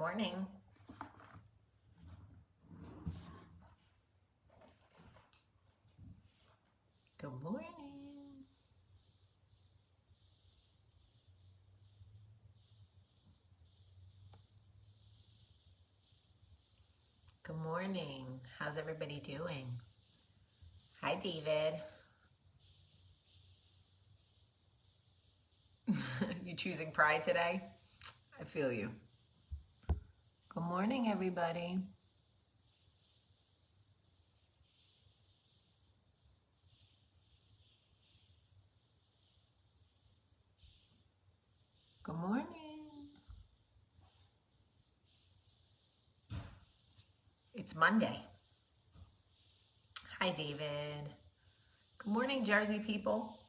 morning. Good morning. Good morning. How's everybody doing? Hi, David. You choosing pride today? I feel you. Good morning, everybody. Good morning. It's Monday. Hi, David. Good morning, Jersey people.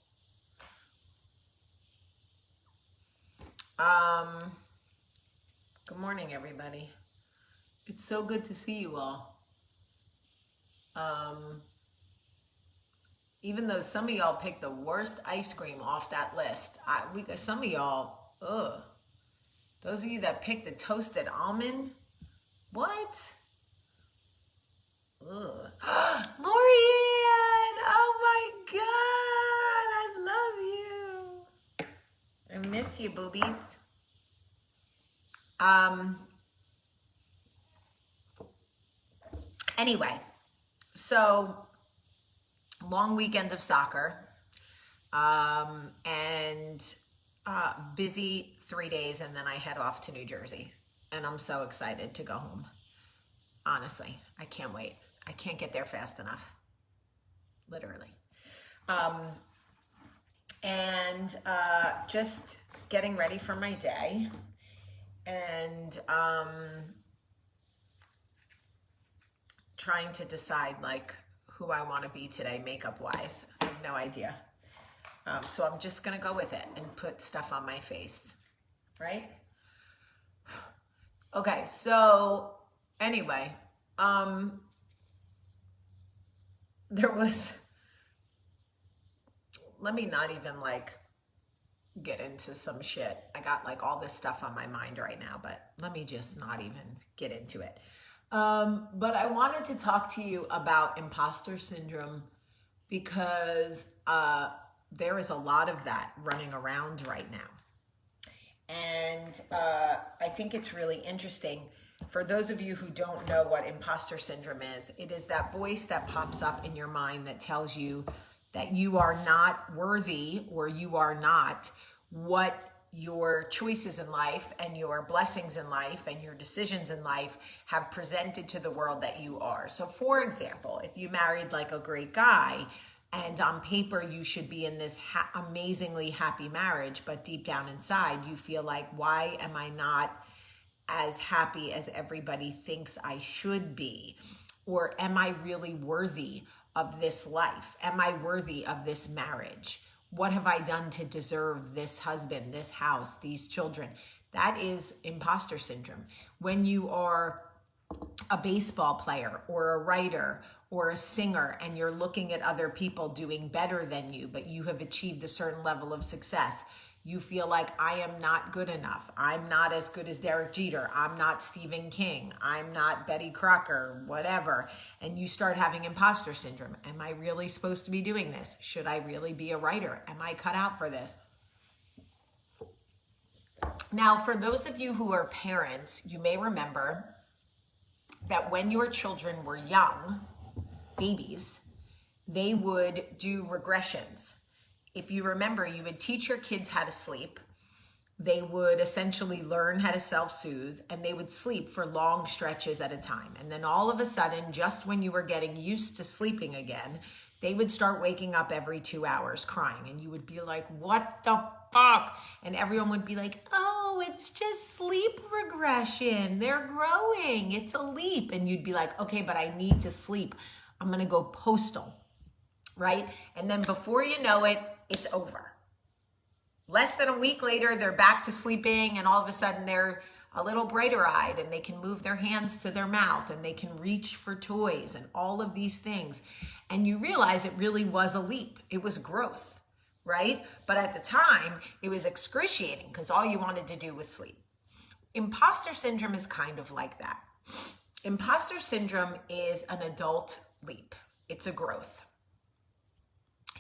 Good morning, everybody. It's so good to see you all. Even though some of y'all picked the worst ice cream off that list, some of y'all, ugh. Those of you that picked the toasted almond, what? Ugh. Lorianne! Oh my God! I love you. I miss you, boobies. Anyway, so long weekend of soccer, and busy 3 days, and then I head off to New Jersey, and I'm so excited to go home. Honestly, I can't wait. I can't get there fast enough, literally. And just getting ready for my day, and trying to decide like who I want to be today, makeup wise. I have no idea. So I'm just gonna go with it and put stuff on my face, right? Okay, so anyway, let me not even like get into some shit. I got like all this stuff on my mind right now, but let me just not even get into it. But I wanted to talk to you about imposter syndrome because there is a lot of that running around right now. And I think it's really interesting. For those of you who don't know what imposter syndrome is, it is that voice that pops up in your mind that tells you that you are not worthy, or you are not what your choices in life and your blessings in life and your decisions in life have presented to the world that you are. So for example, if you married like a great guy and on paper you should be in this amazingly happy marriage, but deep down inside you feel like, why am I not as happy as everybody thinks I should be? Or am I really worthy of this life? Am I worthy of this marriage? What have I done to deserve this husband, this house, these children? That is imposter syndrome. When you are a baseball player or a writer or a singer and you're looking at other people doing better than you, but you have achieved a certain level of success, you feel like, I am not good enough. I'm not as good as Derek Jeter. I'm not Stephen King. I'm not Betty Crocker, whatever. And you start having imposter syndrome. Am I really supposed to be doing this? Should I really be a writer? Am I cut out for this? Now, for those of you who are parents, you may remember that when your children were young, babies, they would do regressions. If you remember, you would teach your kids how to sleep. They would essentially learn how to self-soothe, and they would sleep for long stretches at a time. And then all of a sudden, just when you were getting used to sleeping again, they would start waking up every 2 hours crying. And you would be like, what the fuck? And everyone would be like, oh, it's just sleep regression. They're growing. It's a leap. And you'd be like, okay, but I need to sleep. I'm going to go postal, right? And then before you know it, it's over. Less than a week later, they're back to sleeping, and all of a sudden they're a little brighter eyed, and they can move their hands to their mouth, and they can reach for toys and all of these things. And you realize it really was a leap. It was growth, right? But at the time, it was excruciating because all you wanted to do was sleep. Imposter syndrome is kind of like that. Imposter syndrome is an adult leap. It's a growth.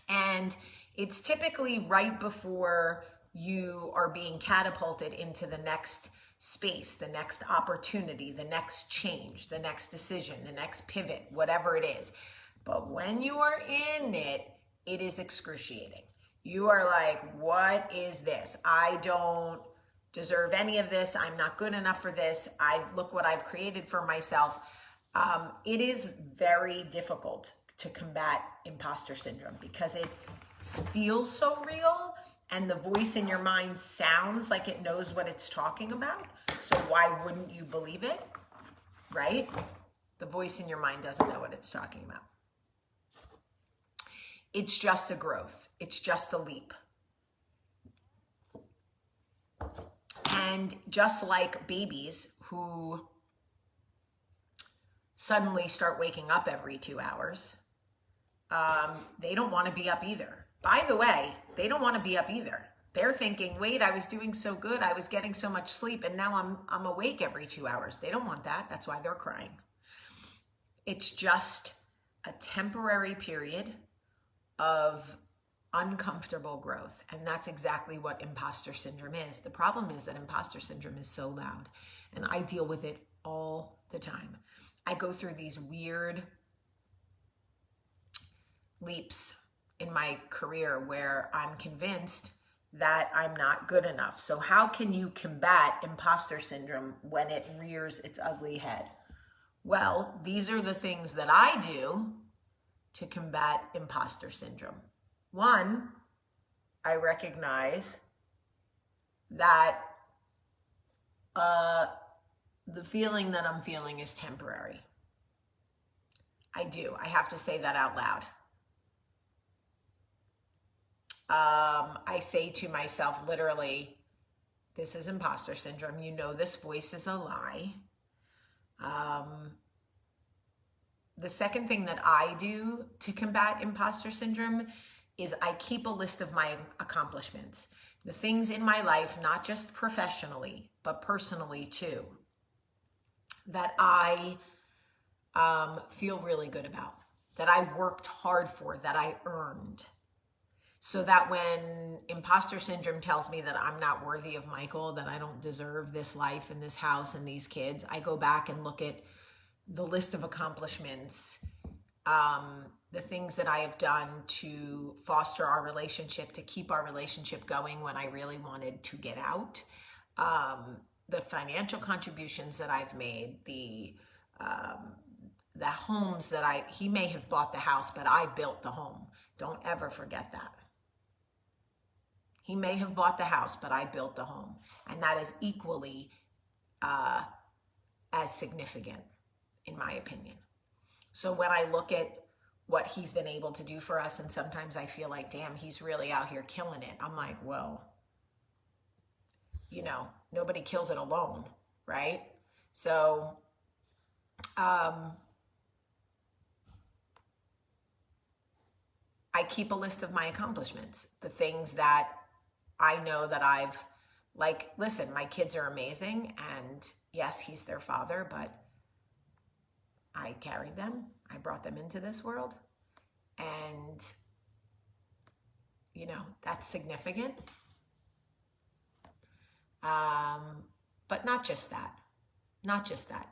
And it's typically right before you are being catapulted into the next space, the next opportunity, the next change, the next decision, the next pivot, whatever it is. But when you are in it, it is excruciating. You are like, what is this? I don't deserve any of this. I'm not good enough for this. Look what I've created for myself. It is very difficult to combat imposter syndrome because it feels so real and the voice in your mind sounds like it knows what it's talking about. So why wouldn't you believe it, right? The voice in your mind doesn't know what it's talking about. It's just a growth. It's just a leap. And just like babies who suddenly start waking up every 2 hours, they don't want to be up either. By the way, they don't want to be up either. They're thinking, wait, I was doing so good. I was getting so much sleep and now I'm awake every 2 hours. They don't want that. That's why they're crying. It's just a temporary period of uncomfortable growth. And that's exactly what imposter syndrome is. The problem is that imposter syndrome is so loud and I deal with it all the time. I go through these weird leaps in my career where I'm convinced that I'm not good enough. So how can you combat imposter syndrome when it rears its ugly head? Well, these are the things that I do to combat imposter syndrome. One, I recognize that the feeling that I'm feeling is temporary. I do. I have to say that out loud. I say to myself, literally, this is imposter syndrome. You know this voice is a lie. The second thing that I do to combat imposter syndrome is I keep a list of my accomplishments. The things in my life, not just professionally, but personally too, that I feel really good about, that I worked hard for, that I earned. So that when imposter syndrome tells me that I'm not worthy of Michael, that I don't deserve this life and this house and these kids, I go back and look at the list of accomplishments, the things that I have done to foster our relationship, to keep our relationship going when I really wanted to get out, the financial contributions that I've made, the homes that he may have bought the house, but I built the home. Don't ever forget that. He may have bought the house, but I built the home. And that is equally as significant, in my opinion. So when I look at what he's been able to do for us, and sometimes I feel like, damn, he's really out here killing it. I'm like, well, nobody kills it alone, right? So, I keep a list of my accomplishments, the things that I know that listen, my kids are amazing, and yes, he's their father, but I carried them. I brought them into this world, and, that's significant. But not just that.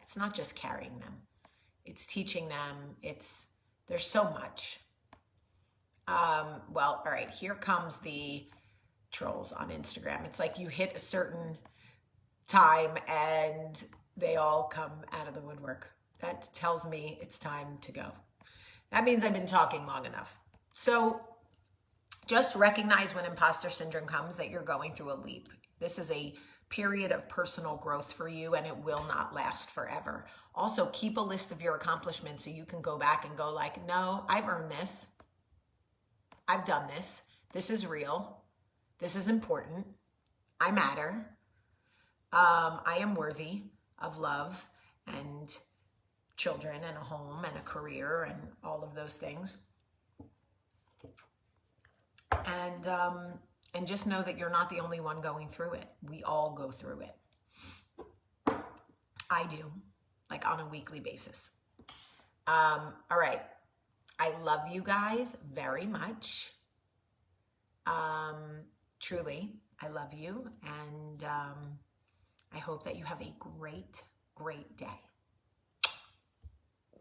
It's not just carrying them. It's teaching them. There's so much. Well, all right, here comes the trolls on Instagram. It's like you hit a certain time and they all come out of the woodwork. That tells me it's time to go. That means I've been talking long enough. So just recognize when imposter syndrome comes that you're going through a leap. This is a period of personal growth for you, and it will not last forever. Also, keep a list of your accomplishments so you can go back and go like, no, I've earned this. I've done this. This is real. This is important. I matter. I am worthy of love and children and a home and a career and all of those things. And just know that you're not the only one going through it. We all go through it. I do, like on a weekly basis. All right. I love you guys very much. Truly, I love you. And I hope that you have a great, great day.